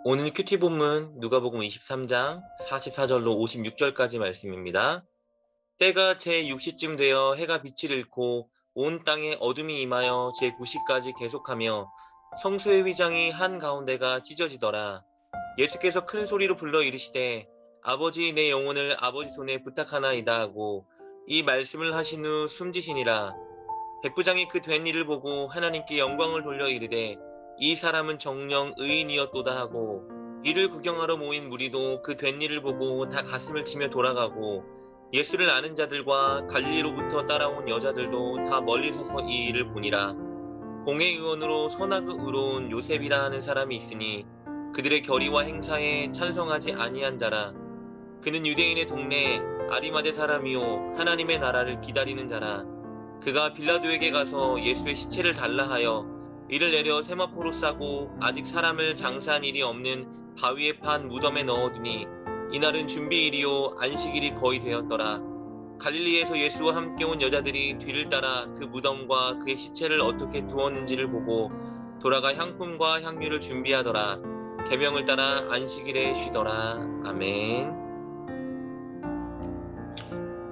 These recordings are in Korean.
오늘 큐티 본문 누가복음 23장 44절로 56절까지 말씀입니다. 때가 제6시쯤 되어 해가 빛을 잃고 온 땅에 어둠이 임하여 제9시까지 계속하며 성소의 휘장이 한가운데가 찢어지더라. 예수께서 큰 소리로 불러 이르시되 아버지 내 영혼을 아버지 손에 부탁하나이다 하고 이 말씀을 하신 후 숨지시니라. 백부장이 그 된 일을 보고 하나님께 영광을 돌려 이르되 이 사람은 정녕 의인이었도다 하고 이를 구경하러 모인 무리도 그 된 일을 보고 다 가슴을 치며 돌아가고 예수를 아는 자들과 갈릴리로부터 따라온 여자들도 다 멀리 서서 이 일을 보니라. 공회의원으로 선하고 의로운 요셉이라 하는 사람이 있으니 그들의 결의와 행사에 찬성하지 아니한 자라. 그는 유대인의 동네 아리마대 사람이요 하나님의 나라를 기다리는 자라. 그가 빌라도에게 가서 예수의 시체를 달라 하여 이를 내려 세마포로 싸고 아직 사람을 장사한 일이 없는 바위에 판 무덤에 넣어두니 이날은 준비일이요 안식일이 거의 되었더라. 갈릴리에서 예수와 함께 온 여자들이 뒤를 따라 그 무덤과 그의 시체를 어떻게 두었는지를 보고 돌아가 향품과 향유를 준비하더라. 계명을 따라 안식일에 쉬더라. 아멘.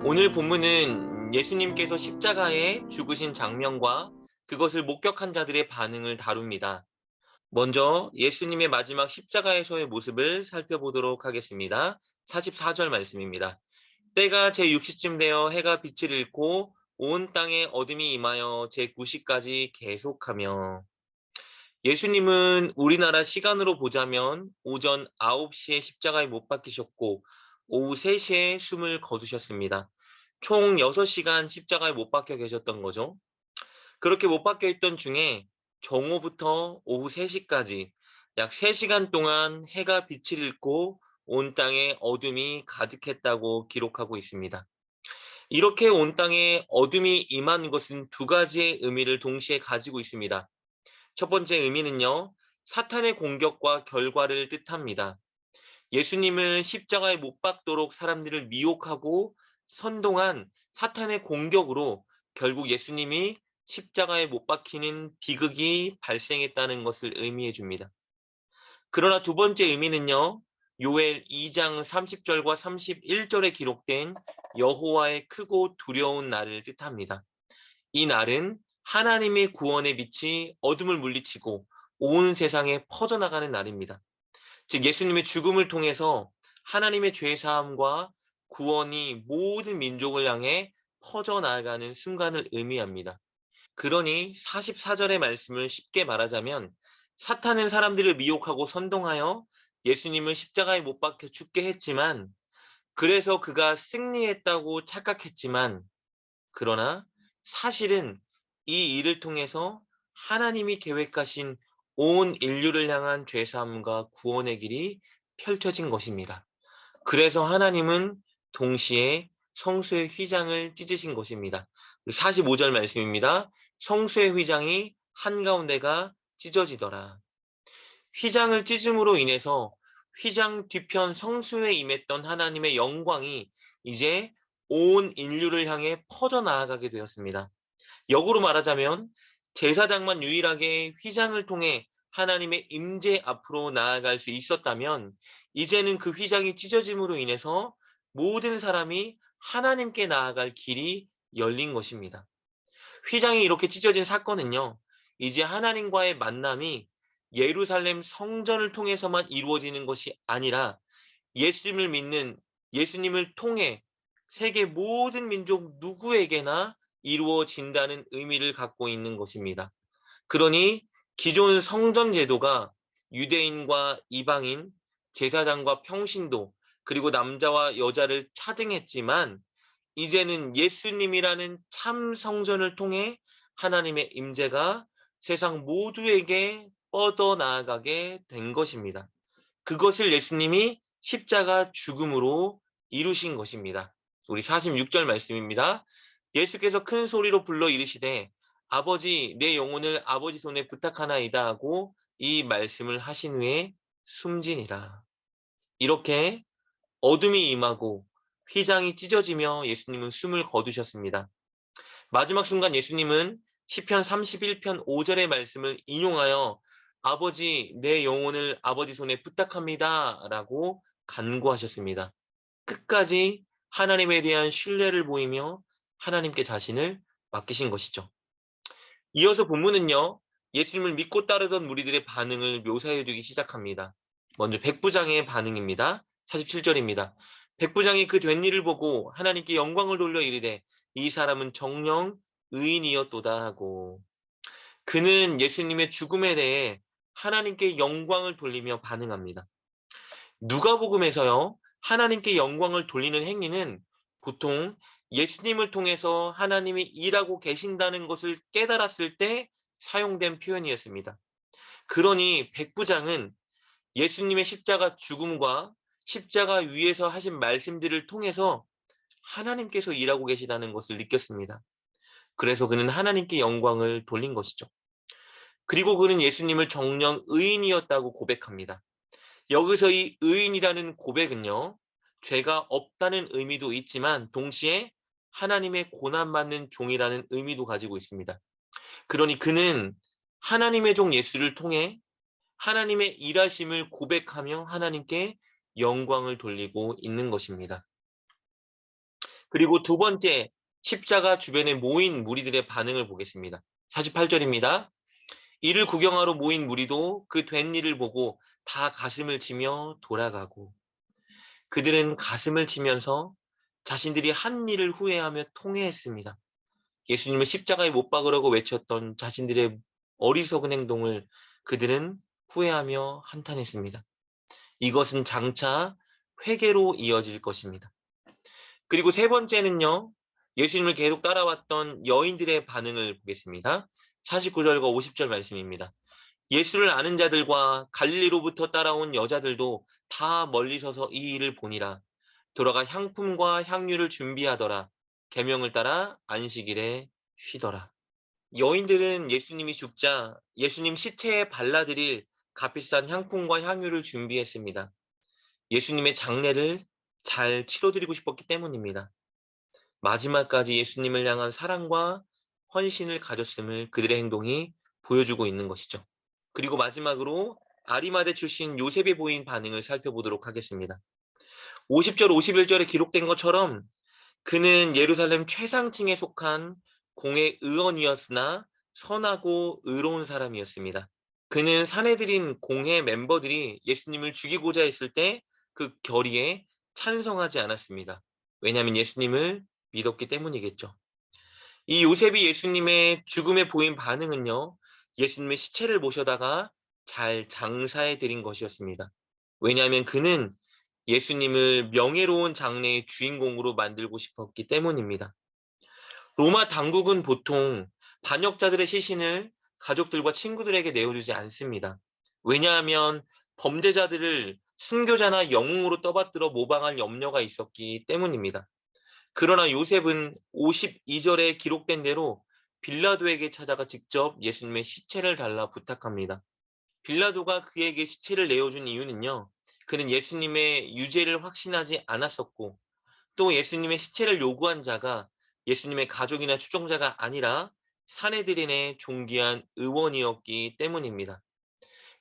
오늘 본문은 예수님께서 십자가에 죽으신 장면과 그것을 목격한 자들의 반응을 다룹니다. 먼저 예수님의 마지막 십자가에서의 모습을 살펴보도록 하겠습니다. 44절 말씀입니다. 때가 제6시쯤 되어 해가 빛을 잃고 온 땅에 어둠이 임하여 제9시까지 계속하며 예수님은 우리나라 시간으로 보자면 오전 9시에 십자가에 못 박히셨고 오후 3시에 숨을 거두셨습니다. 총 6시간 십자가에 못 박혀 계셨던 거죠. 그렇게 못 박혀 있던 중에 정오부터 오후 3시까지 약 3시간 동안 해가 빛을 잃고 온 땅에 어둠이 가득했다고 기록하고 있습니다. 이렇게 온 땅에 어둠이 임한 것은 두 가지의 의미를 동시에 가지고 있습니다. 첫 번째 의미는요, 사탄의 공격과 결과를 뜻합니다. 예수님을 십자가에 못 박도록 사람들을 미혹하고 선동한 사탄의 공격으로 결국 예수님이 십자가에 못 박히는 비극이 발생했다는 것을 의미해 줍니다. 그러나 두 번째 의미는요, 요엘 2장 30절과 31절에 기록된 여호와의 크고 두려운 날을 뜻합니다. 이 날은 하나님의 구원의 빛이 어둠을 물리치고 온 세상에 퍼져나가는 날입니다. 즉 예수님의 죽음을 통해서 하나님의 죄사함과 구원이 모든 민족을 향해 퍼져나가는 순간을 의미합니다. 그러니 44절의 말씀을 쉽게 말하자면 사탄은 사람들을 미혹하고 선동하여 예수님을 십자가에 못 박혀 죽게 했지만 그래서 그가 승리했다고 착각했지만 그러나 사실은 이 일을 통해서 하나님이 계획하신 온 인류를 향한 죄사함과 구원의 길이 펼쳐진 것입니다. 그래서 하나님은 동시에 성소의 휘장을 찢으신 것입니다. 45절 말씀입니다. 성소의 휘장이 한가운데가 찢어지더라. 휘장을 찢음으로 인해서 휘장 뒤편 성소에 임했던 하나님의 영광이 이제 온 인류를 향해 퍼져나가게 되었습니다. 역으로 말하자면 제사장만 유일하게 휘장을 통해 하나님의 임재 앞으로 나아갈 수 있었다면 이제는 그 휘장이 찢어짐으로 인해서 모든 사람이 하나님께 나아갈 길이 열린 것입니다. 휘장이 이렇게 찢어진 사건은요, 이제 하나님과의 만남이 예루살렘 성전을 통해서만 이루어지는 것이 아니라 예수님을 믿는 예수님을 통해 세계 모든 민족 누구에게나 이루어진다는 의미를 갖고 있는 것입니다. 그러니 기존 성전 제도가 유대인과 이방인, 제사장과 평신도, 그리고 남자와 여자를 차등했지만 이제는 예수님이라는 참 성전을 통해 하나님의 임재가 세상 모두에게 뻗어나가게 된 것입니다. 그것을 예수님이 십자가 죽음으로 이루신 것입니다. 우리 46절 말씀입니다. 예수께서 큰 소리로 불러 이르시되 아버지 내 영혼을 아버지 손에 부탁하나이다 하고 이 말씀을 하신 후에 숨지니라. 이렇게 어둠이 임하고 휘장이 찢어지며 예수님은 숨을 거두셨습니다. 마지막 순간 예수님은 시편 31편 5절의 말씀을 인용하여 아버지, 내 영혼을 아버지 손에 부탁합니다. 라고 간구하셨습니다. 끝까지 하나님에 대한 신뢰를 보이며 하나님께 자신을 맡기신 것이죠. 이어서 본문은요, 예수님을 믿고 따르던 무리들의 반응을 묘사해 주기 시작합니다. 먼저 백부장의 반응입니다. 47절입니다. 백부장이 그 된 일을 보고 하나님께 영광을 돌려 이르되 이 사람은 정녕 의인이었도다 하고, 그는 예수님의 죽음에 대해 하나님께 영광을 돌리며 반응합니다. 누가복음에서요, 하나님께 영광을 돌리는 행위는 보통 예수님을 통해서 하나님이 일하고 계신다는 것을 깨달았을 때 사용된 표현이었습니다. 그러니 백부장은 예수님의 십자가 죽음과 십자가 위에서 하신 말씀들을 통해서 하나님께서 일하고 계시다는 것을 느꼈습니다. 그래서 그는 하나님께 영광을 돌린 것이죠. 그리고 그는 예수님을 정녕 의인이었다고 고백합니다. 여기서 이 의인이라는 고백은요, 죄가 없다는 의미도 있지만 동시에 하나님의 고난받는 종이라는 의미도 가지고 있습니다. 그러니 그는 하나님의 종 예수를 통해 하나님의 일하심을 고백하며 하나님께 영광을 돌리고 있는 것입니다. 그리고 두 번째, 십자가 주변에 모인 무리들의 반응을 보겠습니다. 48절입니다. 이를 구경하러 모인 무리도 그 된 일을 보고 다 가슴을 치며 돌아가고, 그들은 가슴을 치면서 자신들이 한 일을 후회하며 통회했습니다. 예수님을 십자가에 못 박으라고 외쳤던 자신들의 어리석은 행동을 그들은 후회하며 한탄했습니다. 이것은 장차 회개로 이어질 것입니다. 그리고 세 번째는요, 예수님을 계속 따라왔던 여인들의 반응을 보겠습니다. 49절과 50절 말씀입니다. 예수를 아는 자들과 갈릴리로부터 따라온 여자들도 다 멀리 서서 이 일을 보니라. 돌아가 향품과 향유를 준비하더라. 계명을 따라 안식일에 쉬더라. 여인들은 예수님이 죽자 예수님 시체에 발라드릴 값비싼 향품과 향유를 준비했습니다. 예수님의 장례를 잘 치러드리고 싶었기 때문입니다. 마지막까지 예수님을 향한 사랑과 헌신을 가졌음을 그들의 행동이 보여주고 있는 것이죠. 그리고 마지막으로 아리마대 출신 요셉이 보인 반응을 살펴보도록 하겠습니다. 50절, 51절에 기록된 것처럼 그는 예루살렘 최상층에 속한 공의 의원이었으나 선하고 의로운 사람이었습니다. 그는 사내들인 공회 멤버들이 예수님을 죽이고자 했을 때 그 결의에 찬성하지 않았습니다. 왜냐하면 예수님을 믿었기 때문이겠죠. 이 요셉이 예수님의 죽음에 보인 반응은요, 예수님의 시체를 모셔다가 잘 장사해 드린 것이었습니다. 왜냐하면 그는 예수님을 명예로운 장래의 주인공으로 만들고 싶었기 때문입니다. 로마 당국은 보통 반역자들의 시신을 가족들과 친구들에게 내어주지 않습니다. 왜냐하면 범죄자들을 순교자나 영웅으로 떠받들어 모방할 염려가 있었기 때문입니다. 그러나 요셉은 52절에 기록된 대로 빌라도에게 찾아가 직접 예수님의 시체를 달라 부탁합니다. 빌라도가 그에게 시체를 내어준 이유는요, 그는 예수님의 유죄를 확신하지 않았었고, 또 예수님의 시체를 요구한 자가 예수님의 가족이나 추종자가 아니라 사내들인의 존귀한 의원이었기 때문입니다.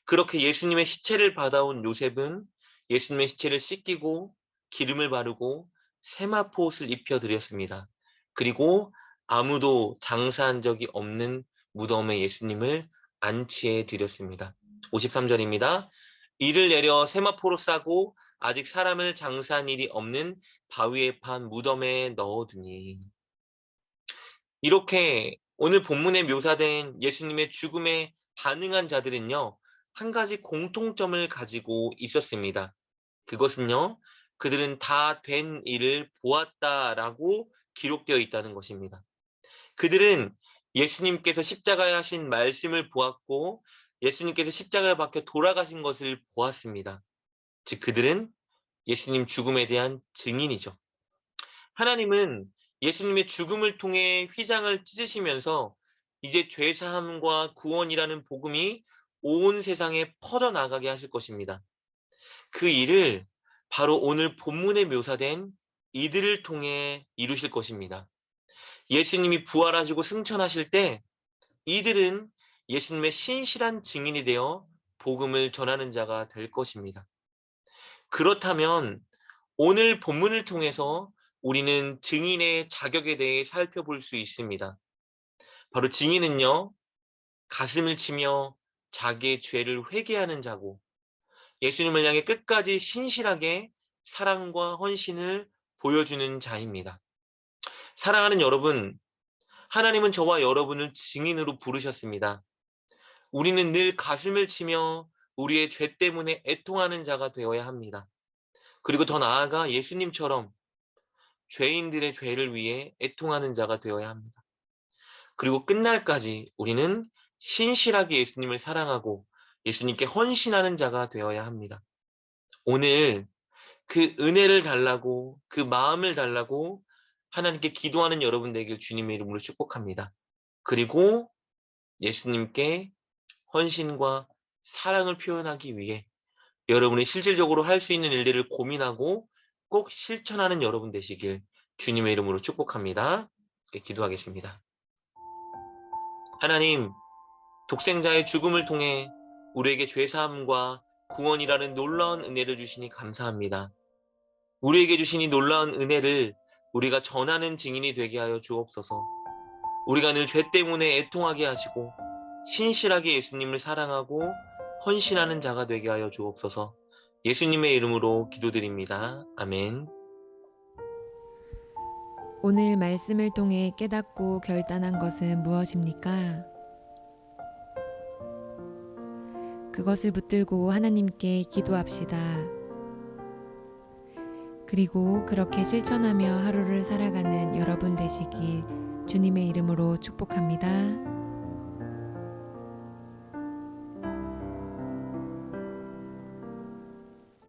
그렇게 예수님의 시체를 받아온 요셉은 예수님의 시체를 씻기고 기름을 바르고 세마포 옷을 입혀드렸습니다. 그리고 아무도 장사한 적이 없는 무덤에 예수님을 안치해 드렸습니다. 53절입니다. 이를 내려 세마포로 싸고 아직 사람을 장사한 일이 없는 바위에 판 무덤에 넣어두니. 이렇게 오늘 본문에 묘사된 예수님의 죽음에 반응한 자들은요, 한 가지 공통점을 가지고 있었습니다. 그것은요, 그들은 다 된 일을 보았다라고 기록되어 있다는 것입니다. 그들은 예수님께서 십자가에 하신 말씀을 보았고, 예수님께서 십자가에 박혀 돌아가신 것을 보았습니다. 즉, 그들은 예수님 죽음에 대한 증인이죠. 하나님은 예수님의 죽음을 통해 휘장을 찢으시면서 이제 죄사함과 구원이라는 복음이 온 세상에 퍼져나가게 하실 것입니다. 그 일을 바로 오늘 본문에 묘사된 이들을 통해 이루실 것입니다. 예수님이 부활하시고 승천하실 때 이들은 예수님의 신실한 증인이 되어 복음을 전하는 자가 될 것입니다. 그렇다면 오늘 본문을 통해서 우리는 증인의 자격에 대해 살펴볼 수 있습니다. 바로 증인은요, 가슴을 치며 자기의 죄를 회개하는 자고 예수님을 향해 끝까지 신실하게 사랑과 헌신을 보여주는 자입니다. 사랑하는 여러분, 하나님은 저와 여러분을 증인으로 부르셨습니다. 우리는 늘 가슴을 치며 우리의 죄 때문에 애통하는 자가 되어야 합니다. 그리고 더 나아가 예수님처럼 죄인들의 죄를 위해 애통하는 자가 되어야 합니다. 그리고 끝날까지 우리는 신실하게 예수님을 사랑하고 예수님께 헌신하는 자가 되어야 합니다. 오늘 그 은혜를 달라고, 그 마음을 달라고 하나님께 기도하는 여러분 되길 주님의 이름으로 축복합니다. 그리고 예수님께 헌신과 사랑을 표현하기 위해 여러분이 실질적으로 할 수 있는 일들을 고민하고 꼭 실천하는 여러분 되시길 주님의 이름으로 축복합니다. 기도하겠습니다. 하나님, 독생자의 죽음을 통해 우리에게 죄사함과 구원이라는 놀라운 은혜를 주시니 감사합니다. 우리에게 주신 이 놀라운 은혜를 우리가 전하는 증인이 되게 하여 주옵소서. 우리가 늘 죄 때문에 애통하게 하시고 신실하게 예수님을 사랑하고 헌신하는 자가 되게 하여 주옵소서. 예수님의 이름으로 기도드립니다. 아멘. 오늘 말씀을 통해 깨닫고 결단한 것은 무엇입니까? 그것을 붙들고 하나님께 기도합시다. 그리고 그렇게 실천하며 하루를 살아가는 여러분 되시길 주님의 이름으로 축복합니다.